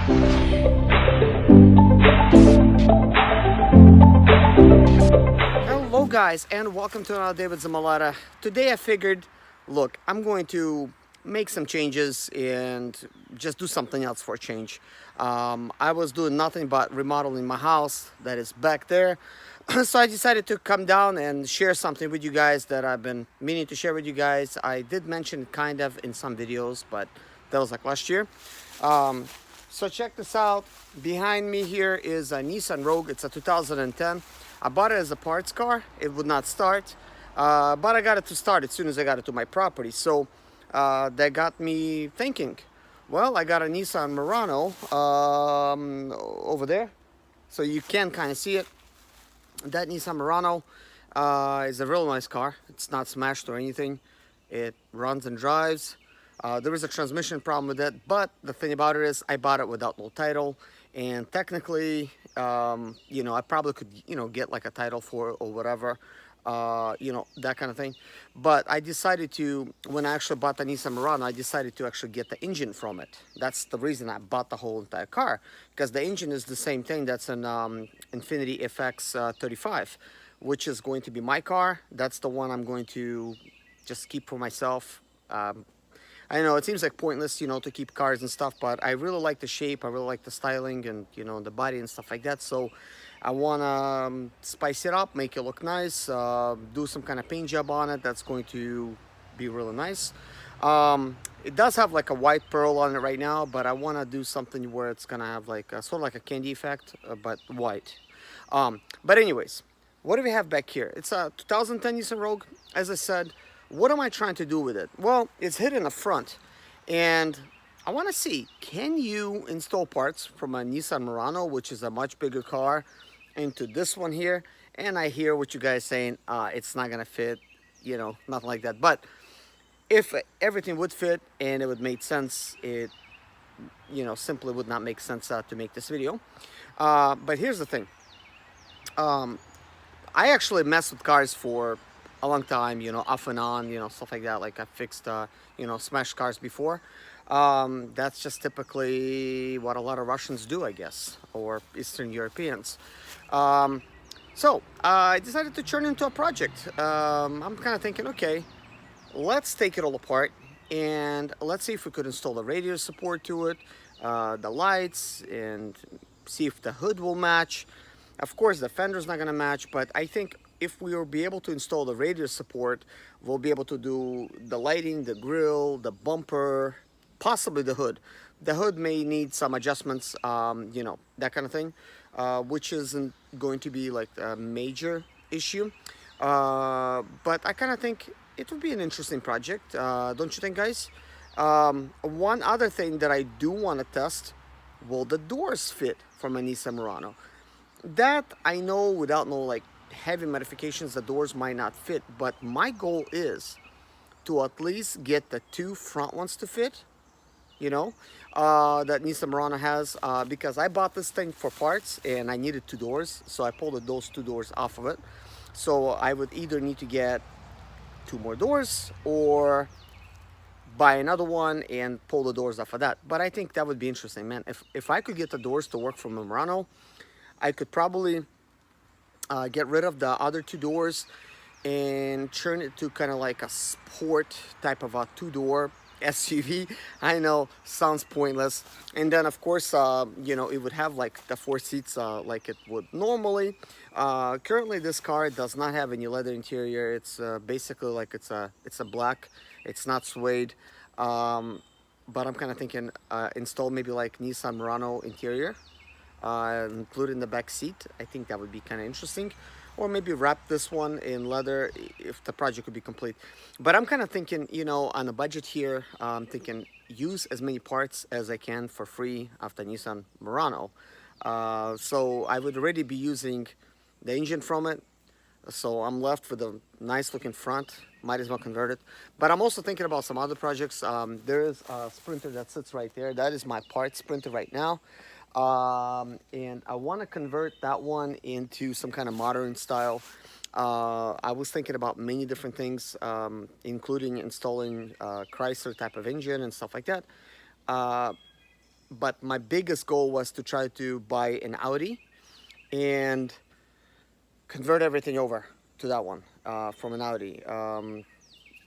Hello guys, and welcome to another day with Zimaleta. Today I figured, look, I'm going to make some changes and just do something else for a change. I was doing nothing but remodeling my house that is back there. So I decided to come down and share something with you guys that I've been meaning to share with you guys. I did mention it kind of in some videos, but that was like last year. So check this out. Behind me here is a Nissan Rogue. It's a 2010. I bought it as a parts car. It would not start, but I got it to start as soon as I got it to my property. So that got me thinking, well, I got a Nissan Murano over there. So you can kind of see it. That Nissan Murano is a real nice car. It's not smashed or anything. It runs and drives. There is a transmission problem with it, but the thing about it is I bought it without no title, and technically, you know, I probably could, you know, get like a title for it or whatever, you know, that kind of thing. But I decided to, when I actually bought the Nissan Murano, I decided to actually get the engine from it. That's the reason I bought the whole entire car, because the engine is the same thing. That's an Infiniti FX 35, which is going to be my car. That's the one I'm going to just keep for myself. I know it seems like pointless, you know, to keep cars and stuff, but I really like the shape, I really like the styling and, you know, the body and stuff like that. So I want to spice it up, make it look nice, do some kind of paint job on it that's going to be really nice. It does have like a white pearl on it right now, but I want to do something where it's going to have like a, sort of like a candy effect, but white. But anyways, what do we have back here? It's a 2010 Nissan Rogue, as I said. What am I trying to do with it? Well, it's hidden in the front, and I want to see, can you install parts from a Nissan Murano, which is a much bigger car, into this one here? And I hear what you guys saying, it's not gonna fit, you know, nothing like that. But if everything would fit and it would make sense, it, you know, simply would not make sense to make this video. But here's the thing. I actually messed with cars for a long time, you know, off and on, you know, stuff like that. Like I fixed, you know, smashed cars before. That's just typically what a lot of Russians do, I guess, or Eastern Europeans. So I decided to turn into a project. I'm kind of thinking, okay, let's take it all apart and let's see if we could install the radio support to it, the lights, and see if the hood will match. Of course, the fender's not going to match, but I think if we will be able to install the radio support, we'll be able to do the lighting, the grille, the bumper, possibly the hood. The hood may need some adjustments, you know, that kind of thing, which isn't going to be like a major issue. But I kind of think it would be an interesting project, don't you think, guys? One other thing that I do want to test, will the doors fit from a Nissan Murano? That I know without no like heavy modifications, the doors might not fit, but my goal is to at least get the two front ones to fit, you know, that Nissan Murano has, because I bought this thing for parts and I needed two doors, so I pulled those two doors off of it. So I would either need to get two more doors or buy another one and pull the doors off of that. But I think that would be interesting, man. If I could get the doors to work from a Murano, I could probably get rid of the other two doors and turn it to kind of like a sport type of a two-door SUV. I know, sounds pointless. And then of course, you know, it would have like the 4 seats like it would normally. Currently this car does not have any leather interior. It's basically like it's a black. It's not suede. But I'm kind of thinking install maybe like Nissan Murano interior, including the back seat. I think that would be kind of interesting, or maybe wrap this one in leather if the project could be complete. But I'm kind of thinking, you know, on a budget here, I'm thinking use as many parts as I can for free after Nissan Murano. So I would already be using the engine from it, so I'm left with a nice looking front. Might as well convert it. But I'm also thinking about some other projects. There is a Sprinter that sits right there. That is my parts Sprinter right now. And I want to convert that one into some kind of modern style. I was thinking about many different things, including installing Chrysler type of engine and stuff like that. but my biggest goal was to try to buy an Audi and convert everything over to that one from an Audi.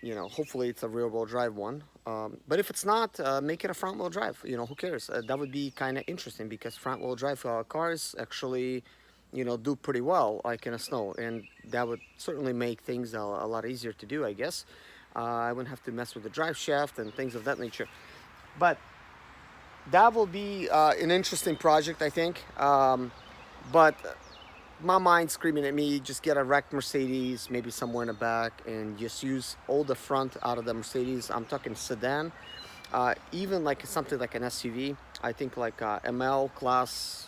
You know, hopefully it's a rear-wheel drive one. But if it's not, make it a front-wheel drive. You know, who cares? That would be kind of interesting because front-wheel drive cars actually, you know, do pretty well like in a snow, and that would certainly make things a lot easier to do, I guess. I wouldn't have to mess with the drive shaft and things of that nature. But that will be an interesting project, I think. But my mind screaming at me, just get a wrecked Mercedes, maybe somewhere in the back, and just use all the front out of the Mercedes. I'm talking sedan, even like something like an SUV. I think like ML class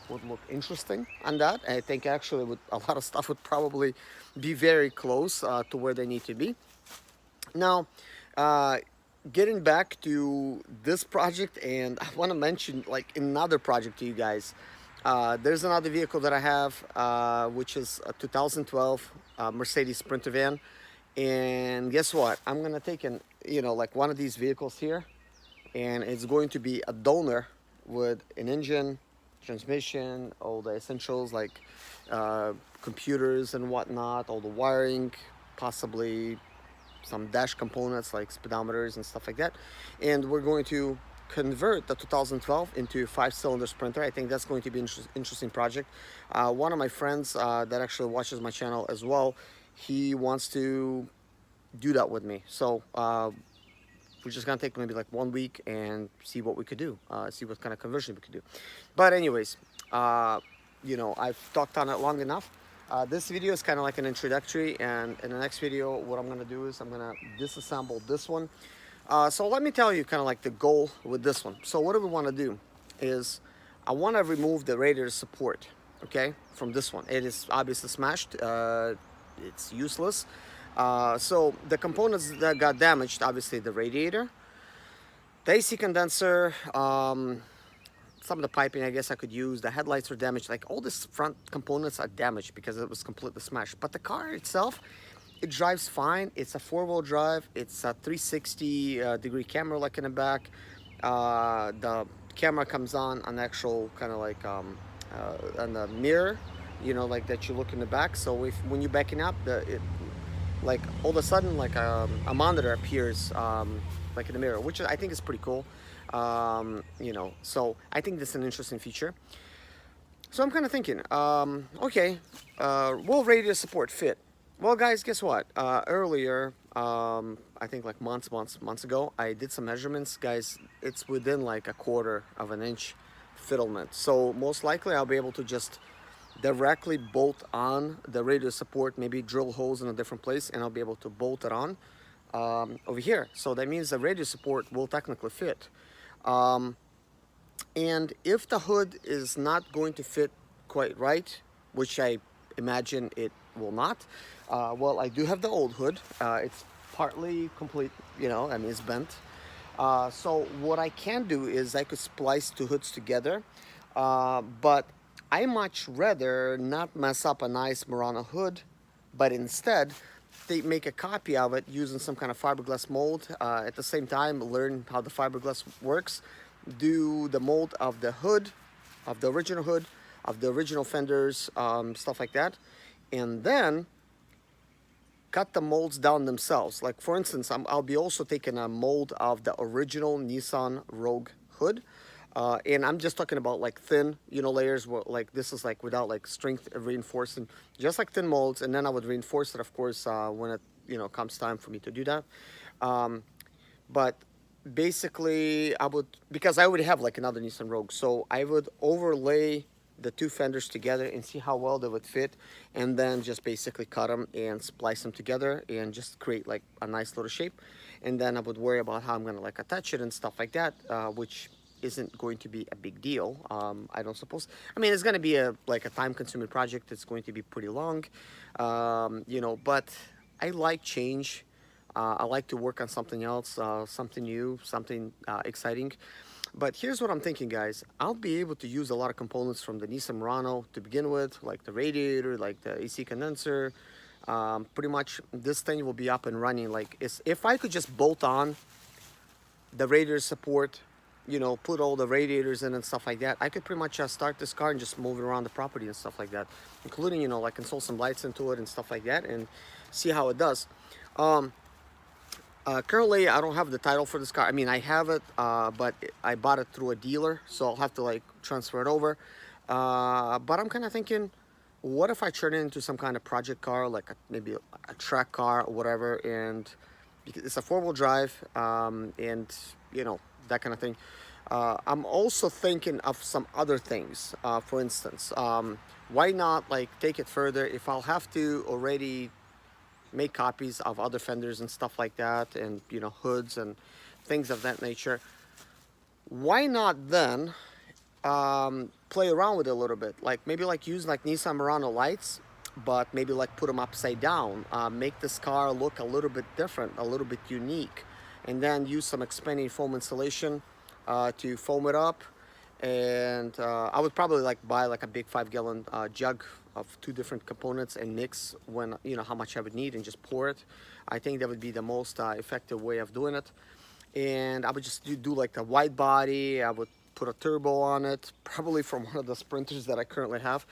would look interesting on that. I think actually a lot of stuff would probably be very close to where they need to be. Now, getting back to this project, and I want to mention like another project to you guys. There's another vehicle that I have, which is a 2012 Mercedes Sprinter van. And guess what? I'm gonna take like one of these vehicles here, and it's going to be a donor with an engine, transmission, all the essentials like computers and whatnot, all the wiring, possibly some dash components like speedometers and stuff like that. And we're going to convert the 2012 into a 5-cylinder Sprinter. I think that's going to be an interesting project. One of my friends that actually watches my channel as well, he wants to do that with me. So we're just gonna take maybe like 1 week and see what we could do, see what kind of conversion we could do. But anyways, you know, I've talked on it long enough. This video is kind of like an introductory, and in the next video what I'm gonna do is I'm gonna disassemble this one. So let me tell you kind of like the goal with this one. So what do we want to do is I want to remove the radiator support, okay, from this one. It is obviously smashed. It's useless. So the components that got damaged, obviously the radiator, the AC condenser, some of the piping I guess I could use, the headlights are damaged, like all these front components are damaged because it was completely smashed. But the car itself, it drives fine. It's a 4-wheel drive. It's a 360 degree camera like in the back. The camera comes on actual kind of like on the mirror, you know, like that you look in the back. So when you're backing up, like all of a sudden like a monitor appears like in the mirror, which I think is pretty cool. You know, so I think this is an interesting feature. So I'm kind of thinking, okay, will radiator support fit? Well, guys, guess what? Earlier, I think like months ago, I did some measurements. Guys, it's within like 1/4 of an inch fittlement. So most likely I'll be able to just directly bolt on the radiator support, maybe drill holes in a different place, and I'll be able to bolt it on over here. So that means the radiator support will technically fit. And if the hood is not going to fit quite right, which I imagine it will not, well, I do have the old hood. It's partly complete, you know, I mean, it's bent. So what I can do is I could splice 2 hoods together, but I much rather not mess up a nice Murano hood, but instead they make a copy of it using some kind of fiberglass mold. At the same time, learn how the fiberglass works, do the mold of the hood, of the original fenders, stuff like that, and then cut the molds down themselves. Like for instance, I'll be also taking a mold of the original Nissan Rogue hood, and I'm just talking about like thin, you know, layers. Like this is like without like strength reinforcing, just like thin molds, and then I would reinforce it, of course, when it, you know, comes time for me to do that. But basically, I would, because I would have like another Nissan Rogue, so I would overlay the 2 fenders together and see how well they would fit, and then just basically cut them and splice them together and just create like a nice little shape. And then I would worry about how I'm gonna like attach it and stuff like that, which isn't going to be a big deal. I don't suppose. I mean, it's gonna be like a time-consuming project. It's going to be pretty long, you know, but I like change. I like to work on something else, something new, something exciting. But here's what I'm thinking, guys. I'll be able to use a lot of components from the Nissan Murano to begin with, like the radiator, like the AC condenser. Pretty much this thing will be up and running. Like if I could just bolt on the radiator support you know, put all the radiators in and stuff like that, I could pretty much start this car and just move it around the property and stuff like that, including, you know, like install some lights into it and stuff like that and see how it does. Um, Currently, I don't have the title for this car. I mean, I have it, but I bought it through a dealer, so I'll have to like transfer it over. But I'm kind of thinking, what if I turn it into some kind of project car, like maybe a track car or whatever, and because it's a four-wheel drive, and you know, that kind of thing. I'm also thinking of some other things. For instance, why not like take it further if I'll have to already make copies of other fenders and stuff like that, and you know, hoods and things of that nature. Why not then play around with it a little bit, like maybe like use like Nissan Murano lights, but maybe like put them upside down, make this car look a little bit different, a little bit unique, and then use some expanding foam insulation to foam it up. And I would probably like buy like a big 5-gallon jug of 2 different components and mix when, you know, how much I would need, and just pour it. I think that would be the most effective way of doing it. And I would just do like the wide body. I would put a turbo on it, probably from one of the Sprinters that I currently have.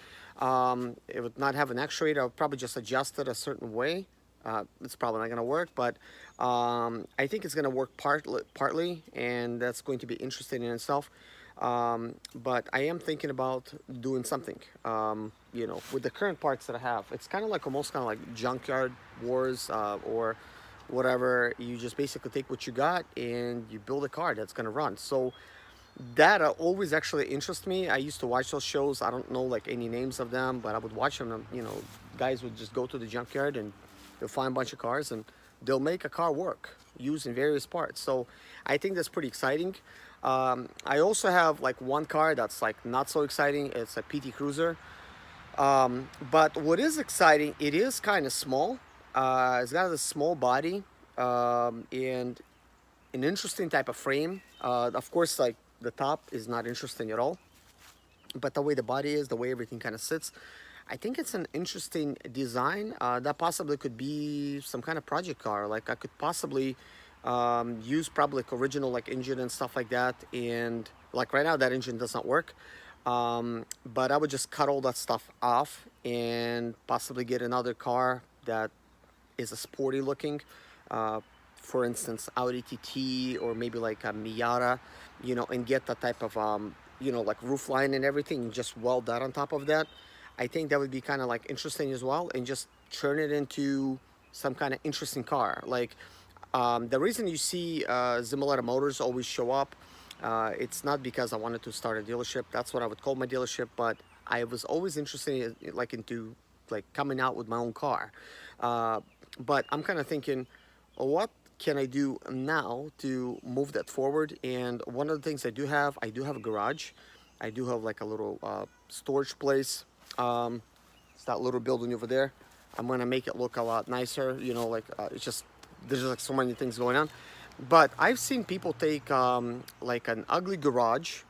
It would not have an actuator. I would probably just adjust it a certain way. It's probably not going to work, but I think it's going to work partly, and that's going to be interesting in itself. But I am thinking about doing something, you know, with the current parts that I have. It's kind of like almost kind of like junkyard wars, or whatever. You just basically take what you got and you build a car that's going to run. So that always actually interests me. I used to watch those shows. I don't know like any names of them, but I would watch them. You know, guys would just go to the junkyard and they'll find a bunch of cars and they'll make a car work using various parts. So I think that's pretty exciting. I also have like one car that's like not so exciting. It's a PT Cruiser. But what is exciting, it is kind of small. It's got a small body, and an interesting type of frame. Of course, like the top is not interesting at all, but the way the body is, the way everything kind of sits, I think it's an interesting design that possibly could be some kind of project car. Like I could possibly use probably like original like engine and stuff like that. And like right now that engine does not work. But I would just cut all that stuff off and possibly get another car that is a sporty looking. For instance, Audi TT or maybe like a Miata, you know, and get that type of, you know, like roof line and everything, and just weld that on top of that. I think that would be kind of like interesting as well, and just turn it into some kind of interesting car. Like the reason you see Zimaleta Motors always show up, it's not because I wanted to start a dealership. That's what I would call my dealership, but I was always interested in, like into like coming out with my own car. But I'm kind of thinking, what can I do now to move that forward? And one of the things I do have a garage. I do have like a little storage place. It's that little building over there. I'm gonna make it look a lot nicer, you know, like it's just, there's like so many things going on. But I've seen people take like an ugly garage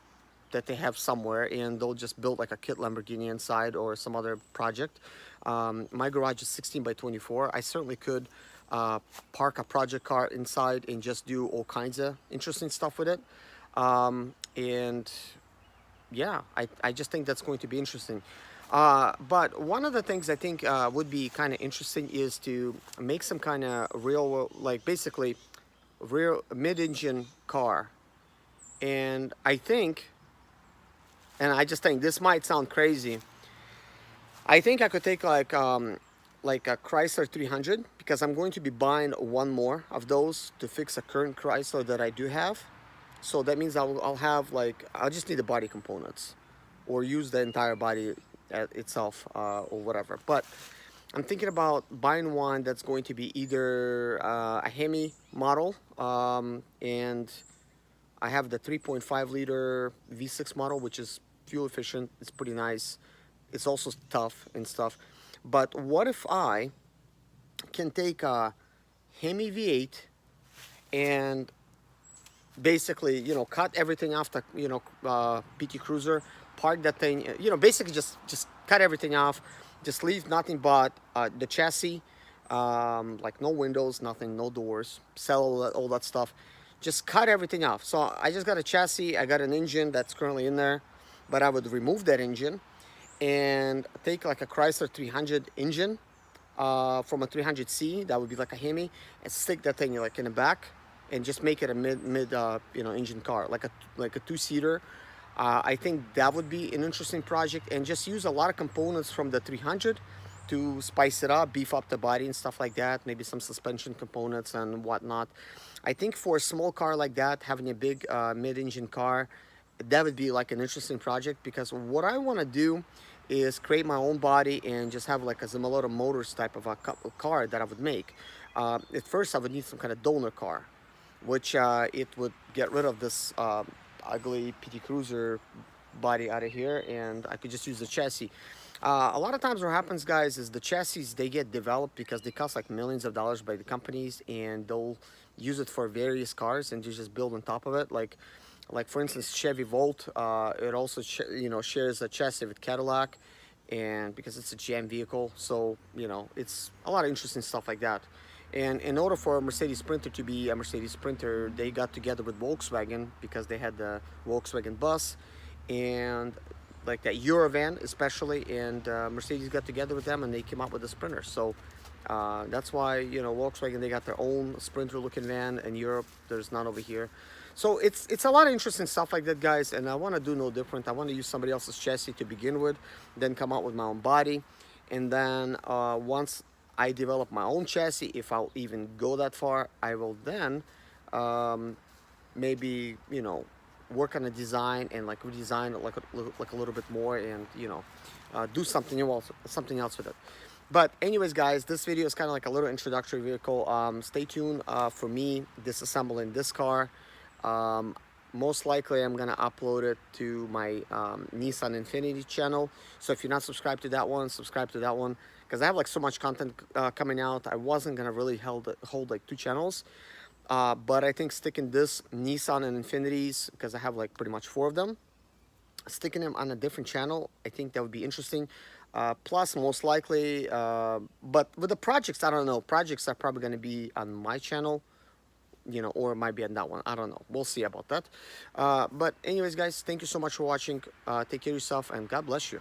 that they have somewhere, and they'll just build like a kit Lamborghini inside or some other project. My garage is 16 by 24. I certainly could park a project car inside and just do all kinds of interesting stuff with it. And yeah, I just think that's going to be interesting. But one of the things I think would be kind of interesting is to make some kind of real, like basically real mid-engine car. And I think, and I just think this might sound crazy, I think I could take like a Chrysler 300, because I'm going to be buying one more of those to fix a current Chrysler that I do have. So that means I'll have like, I'll just need the body components or use the entire body itself or whatever. But I'm thinking about buying one that's going to be either a Hemi model, and I have the 3.5 liter V6 model, which is fuel efficient. It's pretty nice. It's also tough and stuff. But what if I can take a Hemi V8 and basically, you know, cut everything off the, you know, PT Cruiser, park that thing, you know, basically just cut everything off, just leave nothing but the chassis, like no windows, nothing, no doors, sell all that stuff, just cut everything off. So I just got a chassis, I got an engine that's currently in there, but I would remove that engine and take like a Chrysler 300 engine from a 300C, that would be like a Hemi, and stick that thing like in the back and just make it a mid engine car, like a two-seater. I think that would be an interesting project, and just use a lot of components from the 300 to spice it up, beef up the body and stuff like that, maybe some suspension components and whatnot. I think for a small car like that, having a big mid-engine car, that would be like an interesting project, because what I want to do is create my own body and just have like a Zimaleta Motors type of a car that I would make. At first I would need some kind of donor car, which it would get rid of this ugly PT Cruiser body out of here, and I could just use the chassis. A lot of times what happens, guys, is the chassis, they get developed because they cost like millions of dollars by the companies, and they'll use it for various cars and just build on top of it. Like for instance, Chevy Volt, it also shares a chassis with Cadillac, and because it's a GM vehicle, so it's a lot of interesting stuff like that. And in order for a Mercedes Sprinter to be a Mercedes Sprinter, they got together with Volkswagen because they had the Volkswagen bus and like that Eurovan especially, and Mercedes got together with them and they came up with the Sprinter. So that's why Volkswagen, they got their own Sprinter looking van in Europe. There's none over here. So it's a lot of interesting stuff like that, guys, and I want to do no different. I want to use somebody else's chassis to begin with, then come out with my own body, and then once I develop my own chassis, if I'll even go that far, I will then maybe work on a design and like redesign it like a little bit more, and do something else with it. But anyways, guys, this video is kind of like a little introductory vehicle. Stay tuned for me disassembling this car. Most likely I'm gonna upload it to my Nissan Infinity channel. So if you're not subscribed to that one, subscribe to that one, because I have like so much content coming out. I wasn't gonna really hold like two channels, but I think sticking this Nissan and Infinities, because I have like pretty much 4 of them, sticking them on a different channel, I think that would be interesting. Plus, most likely, but with the projects, I don't know. Projects are probably going to be on my channel, or it might be on that one. I don't know. We'll see about that. But anyways, guys, thank you so much for watching. Take care of yourself, and God bless you.